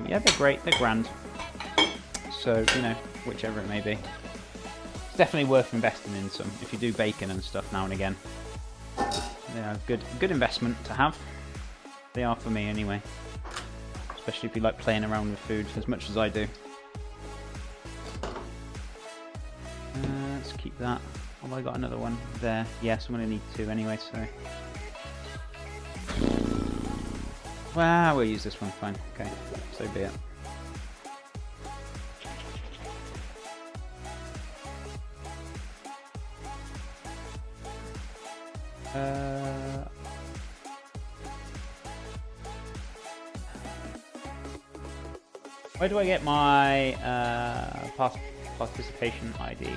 Yeah, they're great, they're grand. So, you know, whichever it may be. It's definitely worth investing in some, if you do bacon and stuff now and again. They are good investment to have. They are for me anyway. Especially if you like playing around with food as much as I do. Let's keep that. Oh, I got another one there. Yes, I'm going to need 2 anyway, so... Well, we'll use this one, fine. Okay, so be it. Where do I get my participation ID?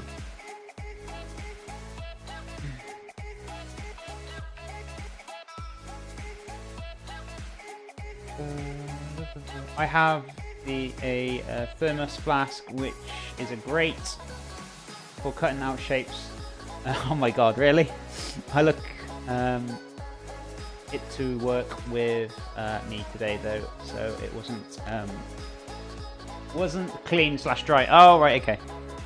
I have a thermos flask, which is a grate for cutting out shapes. Oh my god, really? I look it to work with me today though, so it wasn't clean / dry. Oh right, okay.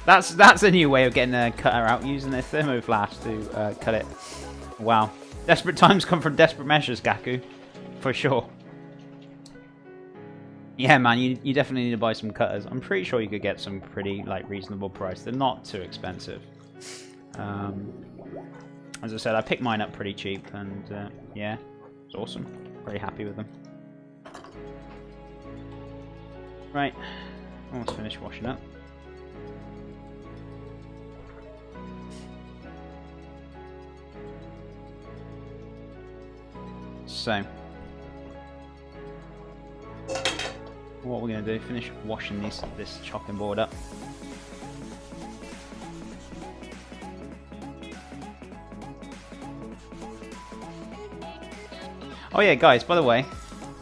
That's a new way of getting a cutter out, using a thermo flask to cut it. Wow, desperate times come from desperate measures, Gaku, for sure. Yeah, man, you definitely need to buy some cutters. I'm pretty sure you could get some pretty reasonable price. They're not too expensive. As I said, I picked mine up pretty cheap, and yeah, it's awesome. Very happy with them. Right, almost finished washing up. So, what we're going to do, finish washing this chopping board up. Oh yeah, guys, by the way,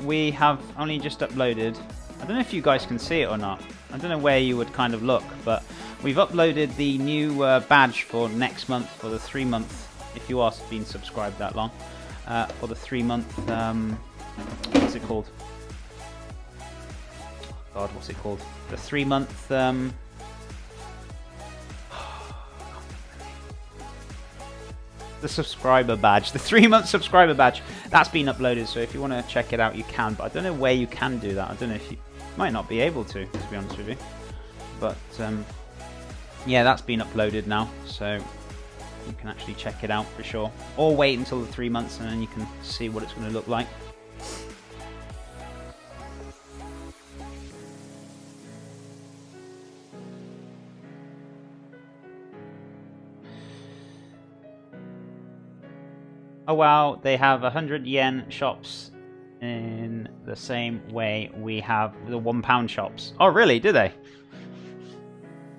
we have only just uploaded, I don't know if you guys can see it or not, I don't know where you would kind of look, but we've uploaded the new badge for next month, for the 3-month, if you are been subscribed that long, for the 3-month, what's it called? God, what's it called? The 3-month, the subscriber badge, the 3-month subscriber badge. That's been uploaded, so if you want to check it out, you can. But I don't know where you can do that. I don't know if you might not be able to be honest with you. But yeah, that's been uploaded now, so you can actually check it out for sure. Or wait until the 3 months, and then you can see what it's going to look like. Oh wow, they have 100 yen shops in the same way we have the £1 shops. Oh really, do they?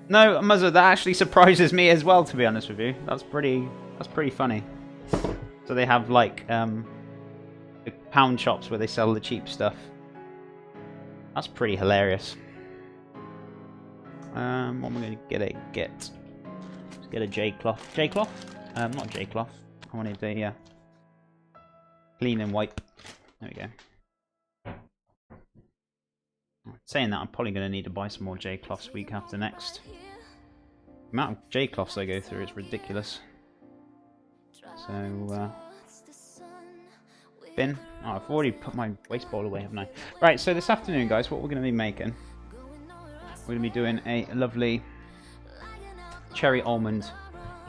No, Muzzer, that actually surprises me as well, to be honest with you. That's pretty funny. So they have the pound shops where they sell the cheap stuff. That's pretty hilarious. What am I going to get? Let's get a J cloth. J cloth? Not J cloth. I wanted a clean and wipe. There we go. Saying that, I'm probably going to need to buy some more J cloths week after next. The amount of J cloths I go through is ridiculous. So, bin. Oh, I've already put my waste bowl away, haven't I? Right, so this afternoon, guys, what we're going to be making, we're going to be doing a lovely cherry almond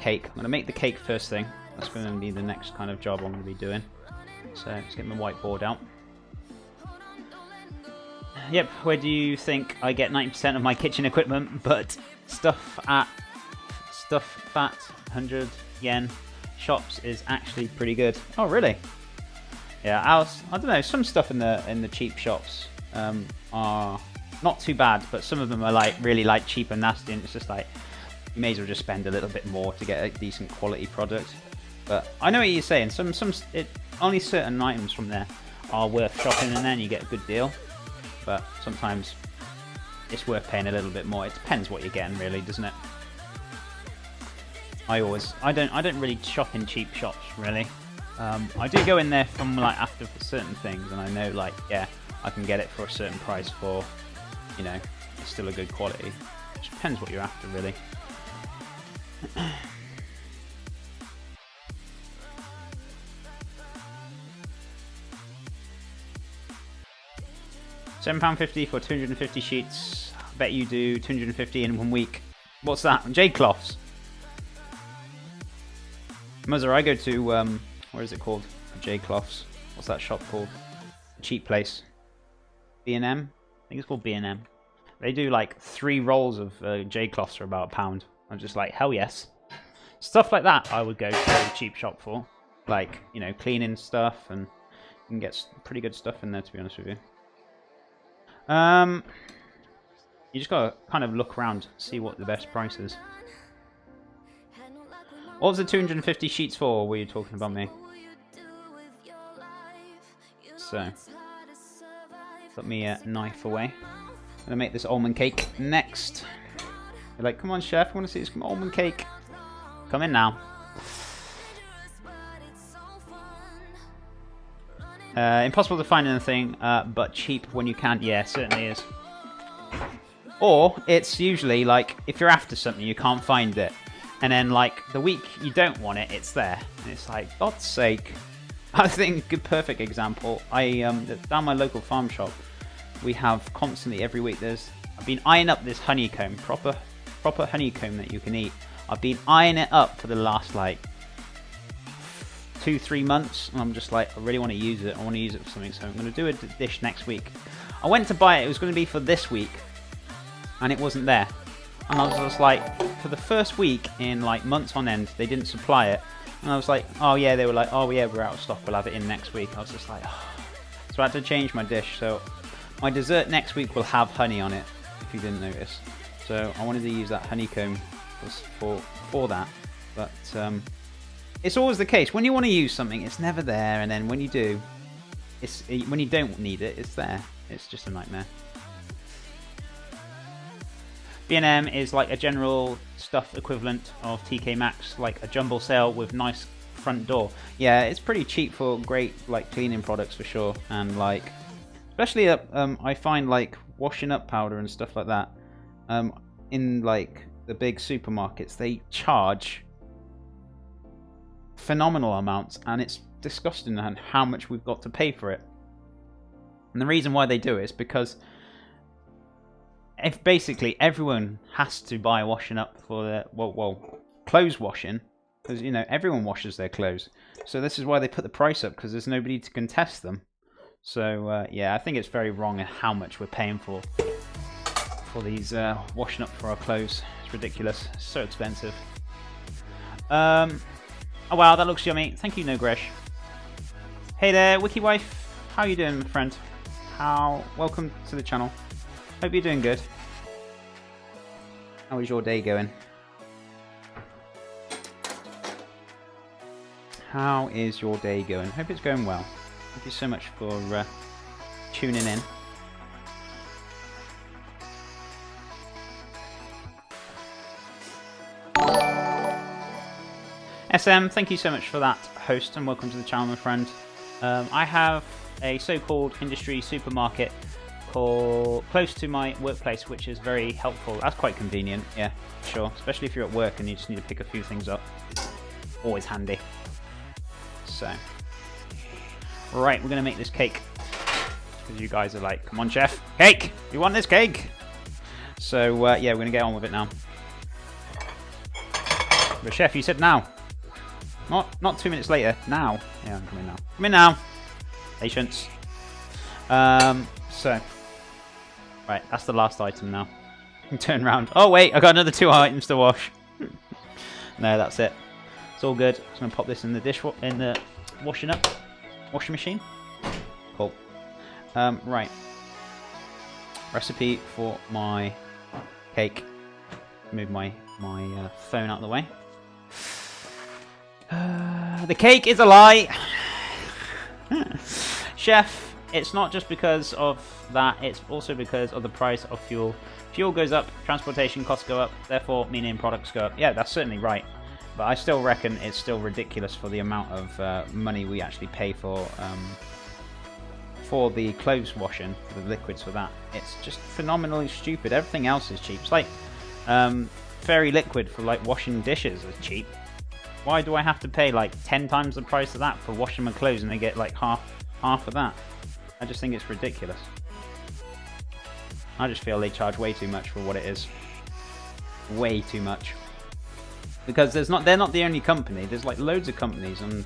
cake. I'm going to make the cake first thing. That's going to be the next kind of job I'm going to be doing. So let's get my whiteboard out. Yep, where do you think I get 90% of my kitchen equipment? But stuff at 100 yen shops is actually pretty good. Oh really? Yeah, I don't know. Some stuff in the cheap shops are not too bad, but some of them are really cheap and nasty, and it's just you may as well just spend a little bit more to get a decent quality product. But I know what you're saying. Only certain items from there are worth shopping, and then you get a good deal. But sometimes it's worth paying a little bit more. It depends what you're getting, really, doesn't it? I don't really shop in cheap shops, really. I do go in there from after certain things, and I know yeah, I can get it for a certain price for, you know, it's still a good quality. It depends what you're after, really. £7.50 for 250 sheets. I bet you do 250 in 1 week. What's that? Jade cloths. Mother, I go to, where is it called? Jade cloths. What's that shop called? A cheap place. B&M? I think it's called B&M. They do like 3 rolls of jade cloths for about £1. I'm just like, hell yes. Stuff like that I would go to a cheap shop for. Like, you know, cleaning stuff, and you can get pretty good stuff in there, to be honest with you. You just gotta kind of look around, see what the best price is. What was the 250 sheets for? Were you talking about me? So, put me a knife away. I'm gonna make this almond cake next. You're like, come on, chef, I want to see this almond cake. Come in now. Impossible to find anything, but cheap when you can. Yeah, it certainly is. Or it's usually like if you're after something, you can't find it, and then like the week you don't want it, it's there, and it's like, God's sake. I think a perfect example. Down my local farm shop, we have constantly every week. I've been eyeing up this honeycomb, proper honeycomb that you can eat. I've been eyeing it up for the last like 2-3 months, and I'm just like, I really want to use it. I want to use it for something, so I'm going to do a dish next week. I went to buy it. It was going to be for this week, and it wasn't there. And I was just like, for the first week in like months on end, they didn't supply it. And I was like, oh yeah, they were like, oh yeah, we're out of stock, we'll have it in next week. I was just like, oh. So I had to change my dish. So my dessert next week will have honey on it, if you didn't notice. So I wanted to use that honeycomb for that. But it's always the case. When you want to use something, it's never there. And then when you do, when you don't need it, it's there. It's just a nightmare. B&M is like a general stuff equivalent of TK Maxx, like a jumble sale with nice front door. Yeah, it's pretty cheap for great like cleaning products for sure, and like especially I find like washing up powder and stuff like that. In like the big supermarkets, they charge phenomenal amounts, and it's disgusting on how much we've got to pay for it. And the reason why they do it is because if basically everyone has to buy washing up for their clothes washing, because you know everyone washes their clothes, so this is why they put the price up, because there's nobody to contest them. So yeah, I think it's very wrong in how much we're paying for these washing up for our clothes. It's ridiculous. It's so expensive. Oh wow, that looks yummy. Thank you, Nogresh. Hey there, Wiki Wife. How you doing, my friend? Welcome to the channel. Hope you're doing good. How is your day going? How is your day going? Hope it's going well. Thank you so much for tuning in. SM, thank you so much for that host, and welcome to the channel, my friend. I have a so-called industry supermarket close to my workplace, which is very helpful. That's quite convenient, yeah, sure. Especially if you're at work and you just need to pick a few things up. Always handy. So, right, we're gonna make this cake because you guys are like, "Come on, chef, cake! You want this cake?" So yeah, we're gonna get on with it now. But chef, you said now. Not 2 minutes later. Now. Yeah, I'm coming now. Come in now. Patience. So. Right, that's the last item now. Turn around. Oh wait, I got another 2 items to wash. No, that's it. It's all good. I'm gonna pop this in the washing machine. Cool. Right. Recipe for my cake. Move my phone out of the way. The cake is a lie. Chef, it's not just because of that, it's also because of the price of fuel. Fuel goes up, transportation costs go up, therefore meaning products go up. Yeah, that's certainly right. But I still reckon it's still ridiculous for the amount of money we actually pay for for the clothes washing, for the liquids for that. It's just phenomenally stupid. Everything else is cheap. It's like fairy liquid for like washing dishes is cheap. Why do I have to pay like 10 times the price of that for washing my clothes and they get like half of that? I just think it's ridiculous. I just feel they charge way too much for what it is. Way too much. Because they're not the only company. There's like loads of companies, and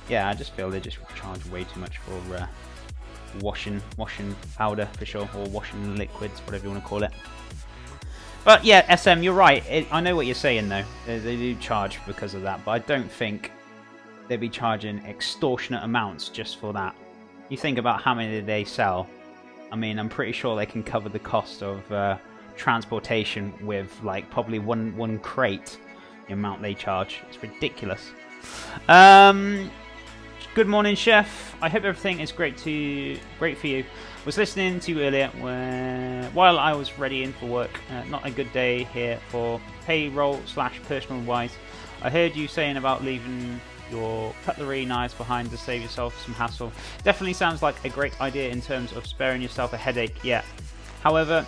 yeah, I just feel they just charge way too much for washing powder for sure, or washing liquids, whatever you want to call it. But yeah, SM, you're right. I know what you're saying though. They do charge because of that, but I don't think they'd be charging extortionate amounts just for that. You think about how many they sell. I mean, I'm pretty sure they can cover the cost of transportation with like probably one crate. The amount they charge, it's ridiculous. Good morning, Chef. I hope everything is great for you. Was listening to you earlier while I was ready in for work. Not a good day here for payroll / personal wise. I heard you saying about leaving your cutlery knives behind to save yourself some hassle. Definitely sounds like a great idea in terms of sparing yourself a headache. Yeah. However,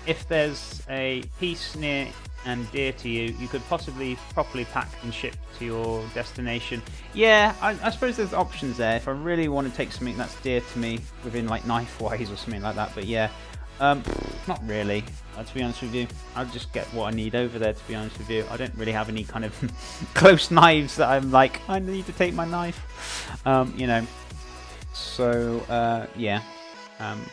if there's a piece near and dear to you, you could possibly properly pack and ship to your destination. Yeah, I suppose there's options there if I really want to take something that's dear to me within like knife wise or something like that. But yeah, not really, to be honest with you. I'll just get what I need over there, to be honest with you. I don't really have any kind of close knives that I'm like, I need to take my knife, you know. So yeah,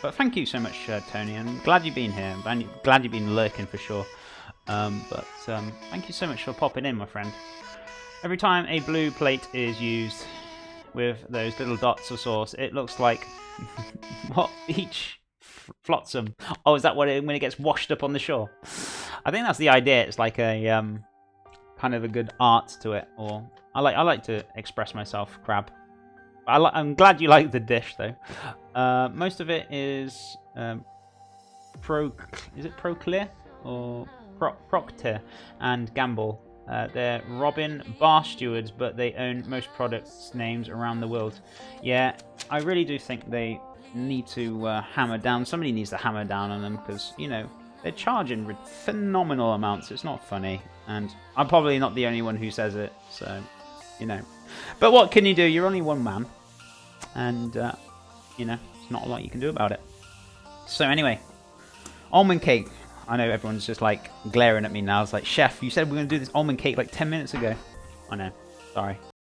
but thank you so much, Tony. I'm glad you've been here. I'm glad you've been lurking for sure. But thank you so much for popping in, my friend. Every time a blue plate is used with those little dots of sauce, it looks like what beach flotsam? Oh, is that what when it gets washed up on the shore? I think that's the idea. It's like a kind of a good art to it. Or I like to express myself, crab. I'm glad you like the dish though. Most of it is Proclear or Procter and Gamble. They're Robin bar stewards, but they own most products names around the world. Yeah, I really do think they need to hammer down. Somebody needs to hammer down on them because, you know, they're charging phenomenal amounts. It's not funny, and I'm probably not the only one who says it, so, you know. But what can you do? You're only one man, and, you know, there's not a lot you can do about it. So anyway, almond cake. I know everyone's just like glaring at me now. It's like, Chef, you said we were going to do this almond cake like 10 minutes ago. I know. Sorry.